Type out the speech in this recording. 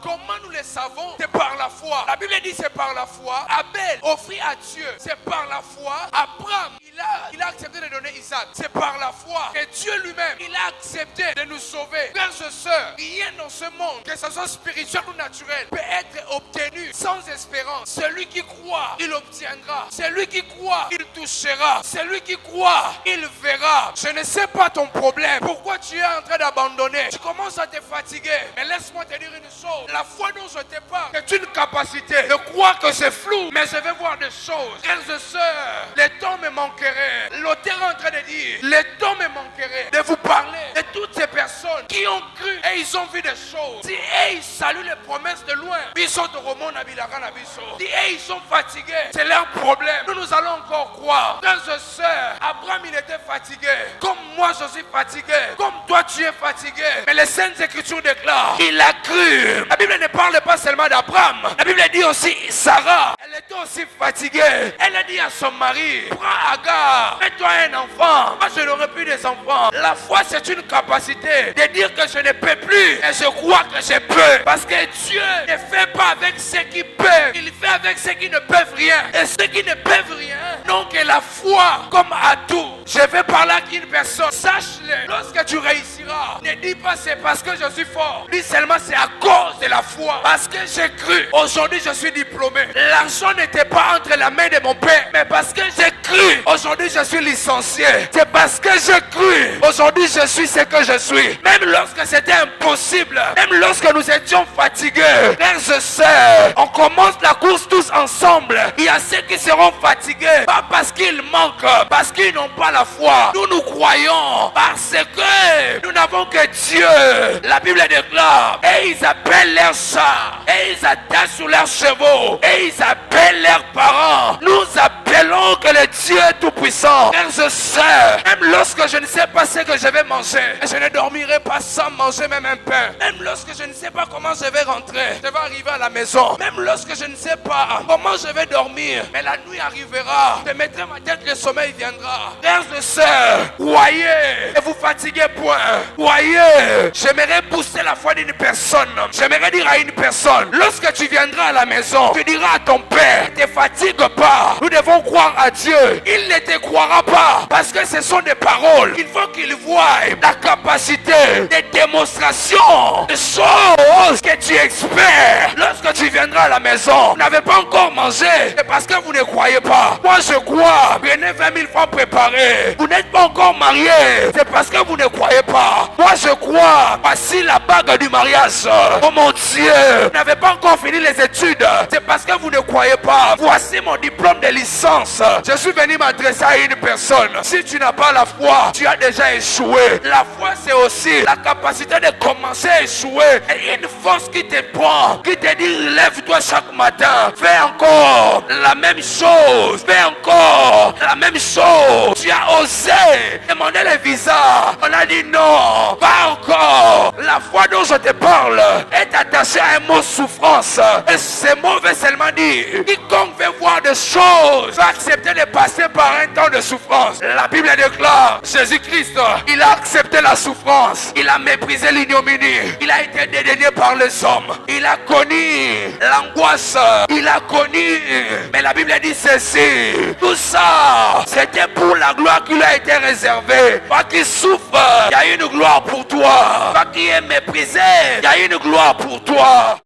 Comment nous le savons? C'est par la foi. La Bible dit c'est par la foi. Abel offrit à Dieu. C'est par la foi. Abraham, il a accepté de donner Isaac. C'est par la foi que Dieu lui-même, il a accepté de nous sauver. Frères et sœurs, rien dans ce monde, que ce soit spirituel ou naturel, peut être obtenu sans espérance. Celui qui croit, il obtiendra. Celui qui croit, il touchera. Celui qui croit, il verra. Je ne sais pas ton problème. Pourquoi tu es en train d'abandonner? Tu commences à te fatiguer. Mais laisse-moi te dire une chose. La foi dont je te parle est une capacité. Je crois que c'est flou, mais je vais voir des choses. Frères et sœurs, le temps me manquerait. L'auteur est en train de dire, le temps me manquerait de vous parler de toutes ces personnes qui ont cru et ils ont vu des choses. Si ils saluent les promesses de loin, ils sont de Romain Nabilaga Nabiso. Si ils sont fatigués, c'est leur problème. Nous allons encore croire. Frères et sœurs, Abraham il était fatigué. Comme moi je suis fatigué. Comme toi tu es fatigué. Mais les Saintes Écritures déclarent, il a cru. La Bible ne parle pas seulement d'Abraham. La Bible dit aussi Sarah. Elle était aussi fatiguée. Elle a dit à son mari, prends Agar, fais-toi un enfant. Moi je n'aurai plus des enfants. La foi c'est une capacité de dire que je ne peux plus. Et je crois que je peux. Parce que Dieu ne fait pas avec ceux qui peuvent. Il fait avec ceux qui ne peuvent rien. Et ceux qui ne peuvent rien n'ont que la foi comme atout. Je vais parler à une personne. Sache-le. Lorsque tu réussiras, ne dis pas c'est parce que je suis fort. Dis seulement c'est à cause de la foi. Parce que j'ai cru. Aujourd'hui je suis diplômé. L'argent n'était pas entre la main de mon père. Mais parce que j'ai cru. Aujourd'hui je suis licencié. C'est parce que j'ai cru. Aujourd'hui je suis ce que je suis. Même lorsque c'était impossible. Même lorsque nous étions fatigués. Frères et sœurs, on commence la course tous ensemble. Il y a ceux qui seront fatigués. Pas parce qu'ils manquent. Parce qu'ils n'ont pas la foi. Nous croyons. Parce que nous n'avons que Dieu. La Bible déclare. Et ils appellent leurs chats. Et ils attachent sur leurs chevaux. Et ils appellent leurs parents. Nous appelons que le Dieu est tout puissant. Frères et sœurs, même lorsque je ne sais pas ce que je vais manger, je ne dormirai pas sans manger même un pain. Même lorsque je ne sais pas comment je vais rentrer, je vais arriver à la maison. Même lorsque je ne sais pas comment je vais dormir, mais la nuit arrivera. Je mettrai ma tête, le sommeil viendra. Frères et sœurs, croyez et vous fatiguez point. Croyez. J'aimerais booster la foi d'une personne. J'aimerais dire à une personne, lorsque tu viendras à la maison, tu diras à ton père, ne te fatigue pas. Nous devons croire à Dieu. Il ne te croira pas parce que ce sont des paroles. Il faut qu'il voie la capacité de démonstration de choses que tu espères. Lorsque tu viendras à la maison, vous n'avez pas encore mangé. C'est parce que vous ne croyez pas. Moi je crois. Prenez 20 000 francs préparés. Vous n'êtes pas encore marié. C'est parce que vous ne croyez pas. Moi je crois. Voici la bague du mariage. Oh mon Dieu. Vous n'avez pas encore fini les études. C'est parce que vous ne croyez pas. Voici mon diplôme de licence. Je suis venu m'adresser à une personne. Si tu n'as pas la foi, tu as déjà échoué. La foi c'est aussi la capacité de commencer à échouer. Et une force qui te prend, qui te dit lève-toi chaque matin. Fais encore la même chose. Fais encore la même chose. Tu as osé demander le visa. On a dit non, pas encore. La foi dont je te parle est attachée à un mot souffrance. Et ce mot veut seulement dire quiconque veut voir des choses va accepter de passer par un temps de souffrance. La Bible déclare Jésus-Christ, il a accepté la souffrance. Il a méprisé l'ignominie. Il a été dédaigné par les hommes. Il a connu l'angoisse. Il a connu. Mais la Bible dit ceci. Tout ça, c'était pour la gloire qui lui a été réservée. Pas qu'il souffre, il y a une gloire pour toi. Pas qu'il est méprisé, il y a une gloire pour toi.